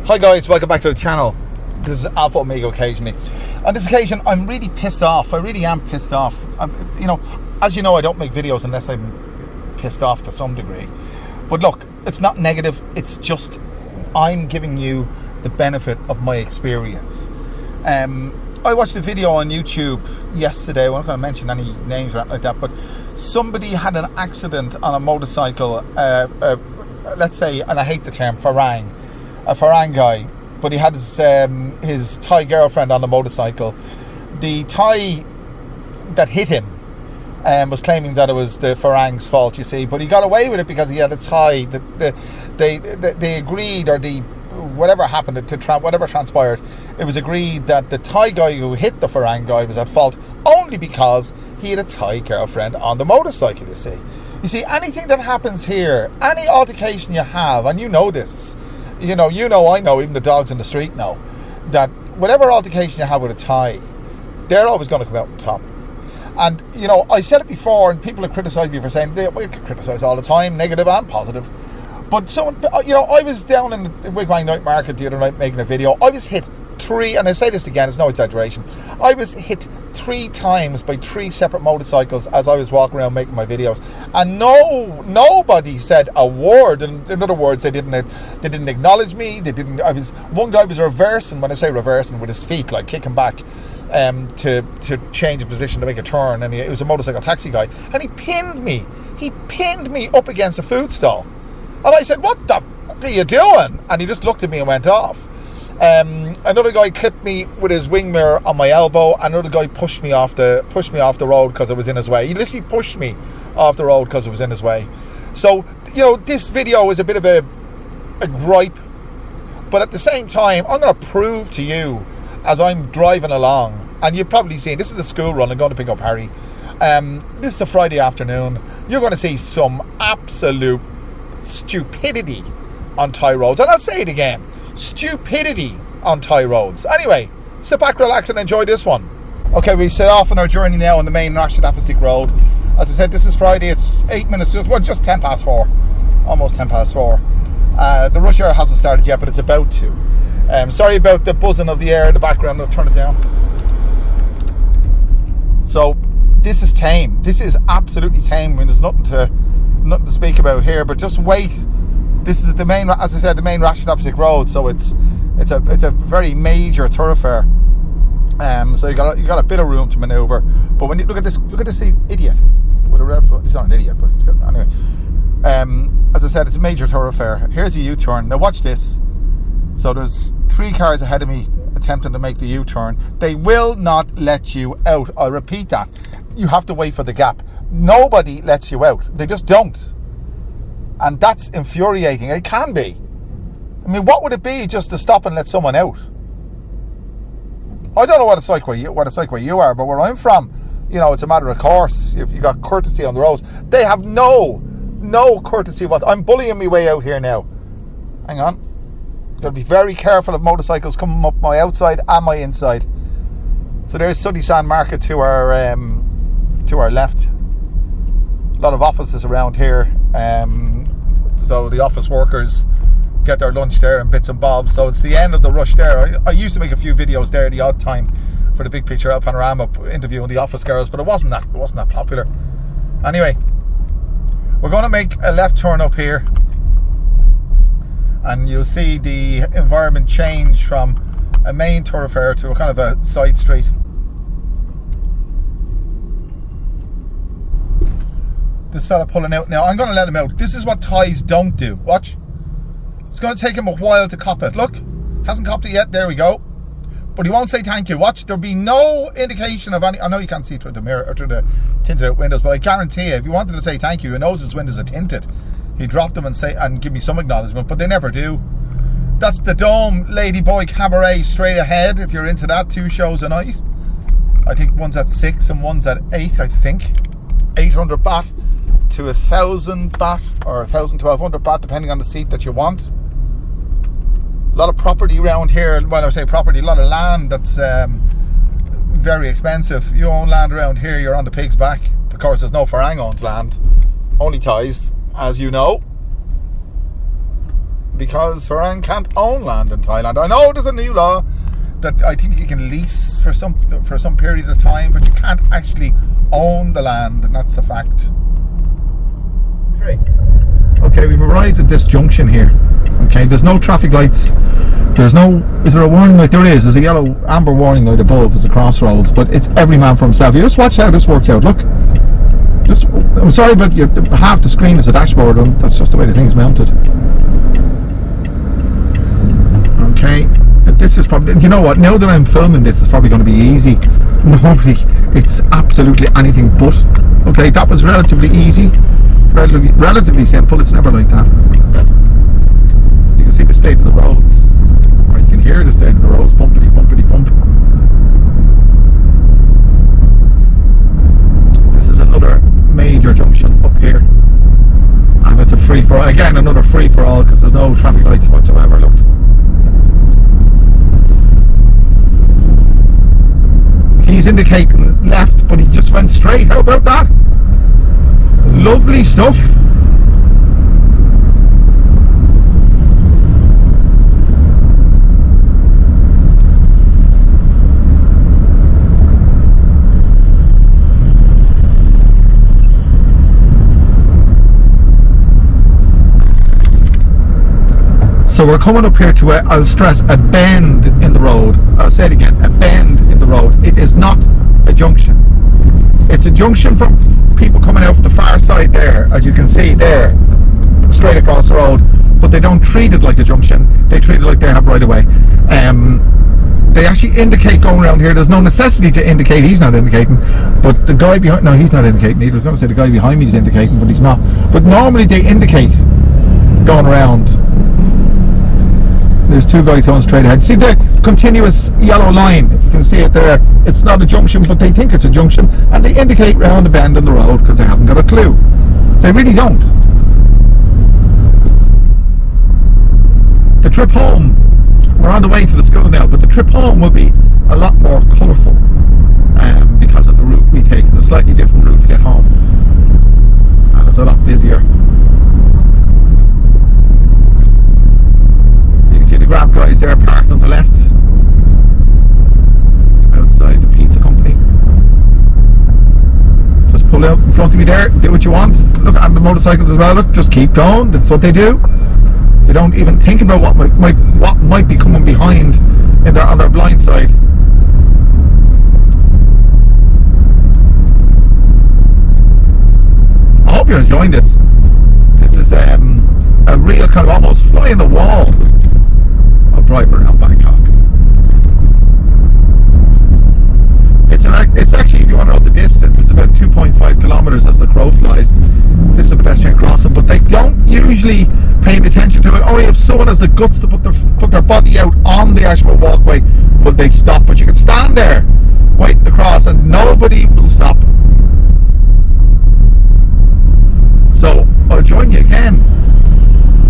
Hi guys, welcome back to the channel. This is Alpha Omega occasionally. On this occasion, I'm really pissed off. I really am pissed off. As you know, I don't make videos unless I'm pissed off to some degree. But look, it's not negative. It's just I'm giving you the benefit of my experience. I watched a video on YouTube yesterday. I'm not going to mention any names or anything like that, but somebody had an accident on a motorcycle. Let's say, and I hate the term, a Farang guy, but he had his Thai girlfriend on the motorcycle. The Thai that hit him was claiming that it was the Farang's fault, you see, but he got away with it because he had a Thai. They agreed, or whatever happened, whatever transpired, it was agreed that the Thai guy who hit the Farang guy was at fault only because he had a Thai girlfriend on the motorcycle, you see. You see, anything that happens here, any altercation you have, and you know this, I know, even the dogs in the street know, that whatever altercation you have with a Thai, they're always going to come out on top. And, I said it before, and people have criticised me for saying, we get criticised all the time, negative and positive. But someone, I was down in the Wigwam Night Market the other night making a video. I was hit and I say this again, it's no exaggeration, I was hit 3 times by 3 separate motorcycles as I was walking around making my videos, and nobody said a word. In other words, they didn't acknowledge me. One guy was reversing, when I say reversing, with his feet, like kicking back to change the position to make a turn, and it was a motorcycle taxi guy, and he pinned me up against a food stall, and I said, "What the fuck are you doing?" And he just looked at me and went off. Another guy clipped me with his wing mirror on my elbow. Another guy pushed me off the road because it was in his way. He literally pushed me off the road because it was in his way. So, this video is a bit of a gripe, but at the same time, I'm going to prove to you as I'm driving along, and you've probably seen, this is a school run, I'm going to pick up Harry. This is a Friday afternoon. You're going to see some absolute stupidity on Thai roads, and I'll say it again. Stupidity on Thai roads. Anyway, sit back, relax, and enjoy this one. Okay, we set off on our journey now on the main Rashid Afasik road. As I said, this is Friday. It's 8 minutes, just 10 past 4. Almost 10 past 4. The rush hour hasn't started yet, but it's about to. Sorry about the buzzing of the air in the background. I'll turn it down. So, this is tame. This is absolutely tame. I mean, there's nothing to speak about here, but just wait. This is the main, as I said, the main Rashid Afasik road, so it's a very major thoroughfare. So you got a bit of room to manoeuvre. But when you look at this idiot with a red foot. He's not an idiot, but anyway. As I said, it's a major thoroughfare. Here's a U-turn. Now watch this. So there's 3 cars ahead of me attempting to make the U-turn. They will not let you out. I'll repeat that. You have to wait for the gap. Nobody lets you out. They just don't. And that's infuriating. It can be. I mean, what would it be just to stop and let someone out? I don't know what it's like where you are, but where I'm from, it's a matter of course. If you got courtesy on the roads, they have no courtesy. I'm bullying my way out here now. Hang on. Got to be very careful of motorcycles coming up my outside and my inside. So there's Suddy Sand Market to our left. A lot of offices around here. So the office workers get their lunch there and bits and bobs. So it's the end of the rush there. I used to make a few videos there the odd time for the Big Picture El Panorama, interviewing the office girls, but it wasn't that popular. Anyway, we're going to make a left turn up here, and you'll see the environment change from a main thoroughfare to a kind of a side street. This fella pulling out now. I'm going to let him out. This is what Thais don't do. Watch. It's going to take him a while to cop it. Look, hasn't copped it yet. There we go. But he won't say thank you. Watch. There'll be no indication of any. I know you can't see through the mirror or through the tinted out windows, but I guarantee you, if you wanted to say thank you, he knows his windows are tinted. He'd drop them and give me some acknowledgement, but they never do. That's the Dome Ladyboy Cabaret straight ahead. If you're into that, 2 shows a night. I think one's at 6 and one's at 8. I think 800 baht to 1,000 baht or 1,000 to 1,200 baht, depending on the seat that you want. A lot of property around here. When I say property, a lot of land that's very expensive. You own land around here, you're on the pig's back. Of course, there's no Farang owns land, only Thais, as you know. because Farang can't own land in Thailand. I know there's a new law that I think you can lease for some period of time, but you can't actually own the land, and that's a fact. Okay, we've arrived at this junction here. Okay, there's no traffic lights. Is there a warning light? There is. There's a yellow amber warning light above. It's a crossroads, but it's every man for himself. You just watch how this works out. Look. I'm sorry, but half the screen is a dashboard, and that's just the way the thing's mounted. Okay, this is probably, you know what, now that I'm filming this, it's probably going to be easy. Normally it's absolutely anything but. Okay, that was relatively easy, relatively simple. It's never like that. You can see the state of the roads, or you can hear the state of the roads, bumpity bumpity bump. This is another major junction up here, and it's a free for all, again another free for all, because there's no traffic lights whatsoever. Look, he's indicating left, but he just went straight. How about that? Lovely stuff. So we're coming up here to I'll stress, a bend in the road. I'll say it again, a bend in the road. It is not a junction. It's a junction from people coming out the far side there, as you can see there, straight across the road. But they don't treat it like a junction. They treat it like they have right of way. They actually indicate going around here. There's no necessity to indicate. He's not indicating, but the guy behind, no, he's not indicating either. I was going to say the guy behind me is indicating, but he's not. But normally they indicate going around. There's two guys going straight ahead. See the continuous yellow line? If you can see it there, it's not a junction, but they think it's a junction, and they indicate round the bend in the road because they haven't got a clue. They really don't. The trip home, we're on the way to the school now, but the trip home will be a lot more colourful because of the route we take. It's a slightly different route to get home, and it's a lot busier. See the Grab guys there parked on the left outside the pizza company. Just pull out in front of me there, do what you want. Look at the motorcycles as well. Look, just keep going. That's what they do. They don't even think about what might be coming behind on their blind side. I hope you're enjoying this. This is a real kind of almost fly in the wall drive around Bangkok. It's actually, if you want to know the distance, it's about 2.5 kilometers as the crow flies. This is a pedestrian crossing, but they don't usually pay attention to it. Only if someone has the guts to put their body out on the actual walkway will they stop. But you can stand there waiting to cross and nobody will stop. So I'll join you again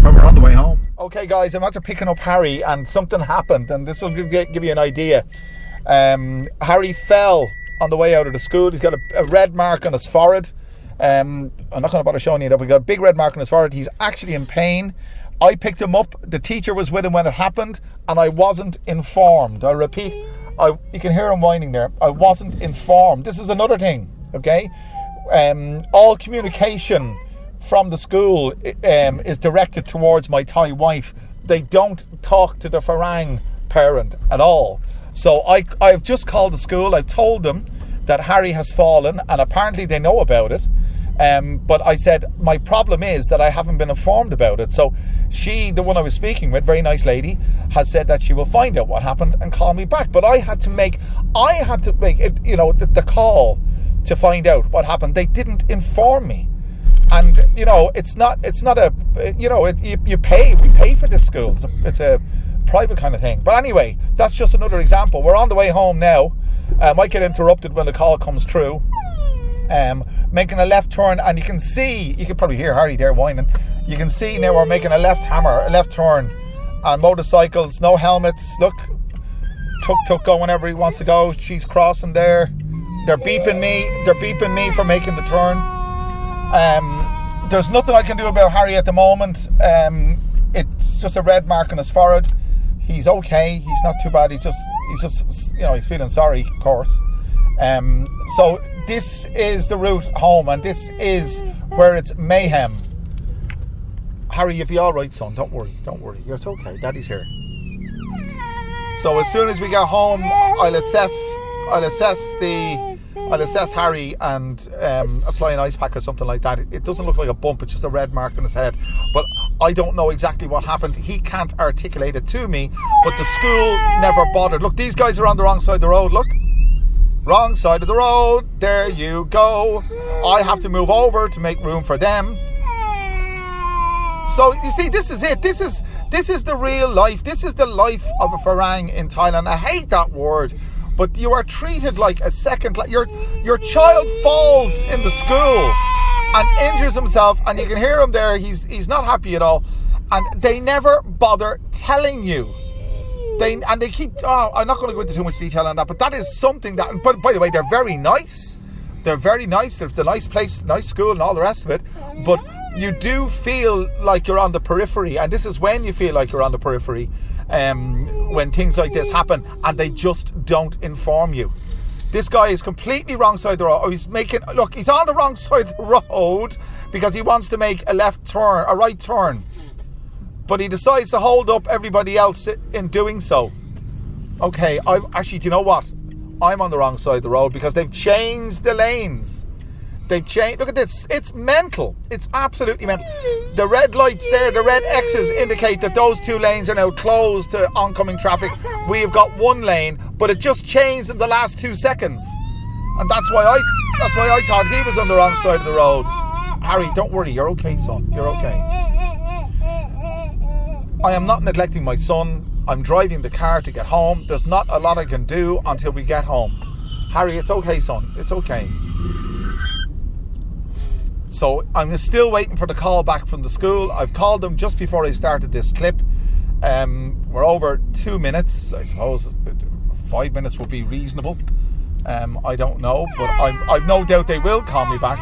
when we're on the way home. Okay guys, I'm after picking up Harry and something happened, and this will give you an idea. Harry fell on the way out of the school. He's got a red mark on his forehead. I'm not going to bother showing you that. We've got a big red mark on his forehead. He's actually in pain. I picked him up. The teacher was with him when it happened, and I wasn't informed. I repeat, you can hear him whining there. I wasn't informed. This is another thing, okay? All communication from the school is directed towards my Thai wife. They don't talk to the Farang parent at all. So I've just called the school. I've told them that Harry has fallen, and apparently they know about it. But I said, my problem is that I haven't been informed about it. So she, the one I was speaking with, very nice lady, has said that she will find out what happened and call me back. But I had to make it, the call to find out what happened. They didn't inform me. And it's not a we pay for this school. It's a private kind of thing. But anyway, that's just another example. We're on the way home now. Might get interrupted when the call comes through. Making a left turn, and you can probably hear Harry there whining. You can see now we're making a left turn, and motorcycles, no helmets. Look, tuk going whenever he wants to go. She's crossing there. They're beeping me for making the turn. There's nothing I can do about Harry at the moment. It's just a red mark on his forehead. He's okay. He's not too bad. He's just he's feeling sorry, of course. So this is the route home, and this is where it's mayhem. Harry, you'll be all right, son. Don't worry. It's okay. Daddy's here. So as soon as we get home, I'll assess Harry and apply an ice pack or something like that. It doesn't look like a bump, it's just a red mark on his head. But I don't know exactly what happened. He can't articulate it to me, but the school never bothered. Look, these guys are on the wrong side of the road, look. Wrong side of the road, there you go. I have to move over to make room for them. So you see, this is it. This is the real life. This is the life of a farang in Thailand. I hate that word, but you are treated like a second. Your child falls in the school and injures himself, and you can hear him there. He's not happy at all, and they never bother telling you. They keep. Oh, I'm not going to go into too much detail on that, but that is something that. But by the way, they're very nice. They're very nice. It's a nice place, nice school, and all the rest of it. But you do feel like you're on the periphery, and this is when you feel like you're on the periphery, when things like this happen, and they just don't inform you. This guy is completely wrong side of the road. Oh, he's on the wrong side of the road because he wants to make a right turn, but he decides to hold up everybody else in doing so. Okay, do you know what? I'm on the wrong side of the road because they've changed the lanes. Look at this. It's mental. It's absolutely mental. The red lights there, the red X's indicate that those two lanes are now closed to oncoming traffic. We've got one lane, but it just changed in the last 2 seconds. And that's why I thought he was on the wrong side of the road. Harry, don't worry. You're okay, son. You're okay. I am not neglecting my son. I'm driving the car to get home. There's not a lot I can do until we get home. Harry, it's okay, son. It's okay. So I'm still waiting for the call back from the school. I've called them just before I started this clip. We're over 2 minutes. I suppose 5 minutes would be reasonable. I don't know, but I've no doubt they will call me back.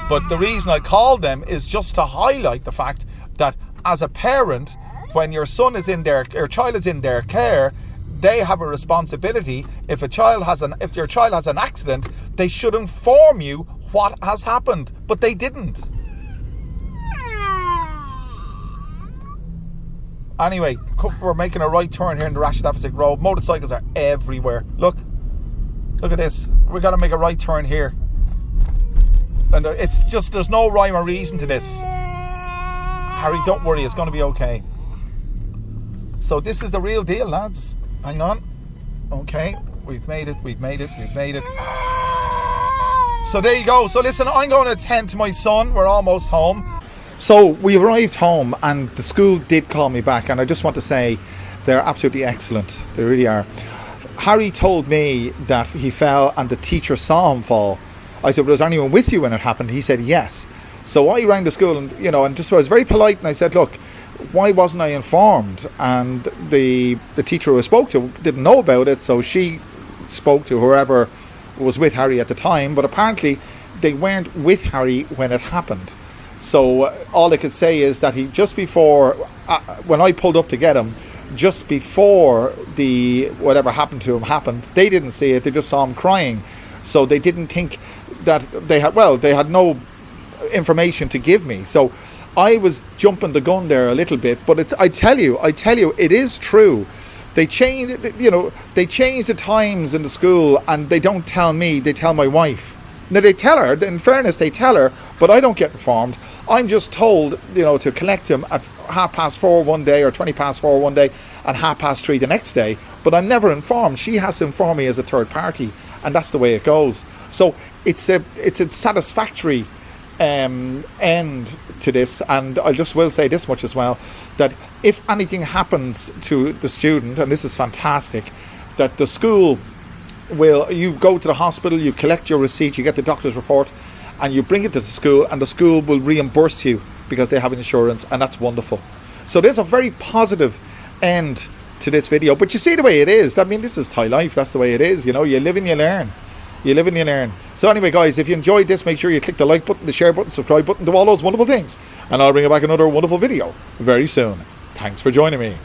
But the reason I called them is just to highlight the fact that as a parent, when your child is in their care, they have a responsibility. If your child has an accident, they should inform you what has happened, but they didn't. Anyway, we're making a right turn here in the Rashid Road. Motorcycles are everywhere. Look at this. We've got to make a right turn here, and it's just, there's no rhyme or reason to this. Harry, don't worry, it's going to be okay. So this is the real deal, lads. Hang on. Okay, we've made it. So there you go. So listen, I'm going to attend to my son. We're almost home. So we arrived home, and the school did call me back, and I just want to say they're absolutely excellent. They really are. Harry told me that he fell and the teacher saw him fall. I said, well, was there anyone with you when it happened? He said yes. So I rang the school and I was very polite, and I said, look, why wasn't I informed? And the teacher who I spoke to didn't know about it, so she spoke to whoever was with Harry at the time, but apparently they weren't with Harry when it happened. So all I could say is that he, just before, when I pulled up to get him, just before the whatever happened to him happened, they didn't see it, they just saw him crying. So they didn't think that they had no information to give me. So I was jumping the gun there a little bit, but I tell you, it is true. They change the times in the school, and they don't tell me, they tell my wife. Now they tell her, in fairness, they tell her, but I don't get informed. I'm just told, to collect him at 4:30 one day, or 4:20 one day, and 3:30 the next day. But I'm never informed. She has to inform me as a third party, and that's the way it goes. So it's a satisfactory end to this, and I just will say this much as well, that if anything happens to the student, and this is fantastic, that the school you go to the hospital, you collect your receipt, you get the doctor's report, and you bring it to the school, and the school will reimburse you because they have insurance, and that's wonderful. So there's a very positive end to this video, but you see the way it is. I mean, this is Thai life. That's the way it is. You live and you learn. You live and you learn. So anyway, guys, if you enjoyed this, make sure you click the like button, the share button, subscribe button, do all those wonderful things. And I'll bring you back another wonderful video very soon. Thanks for joining me.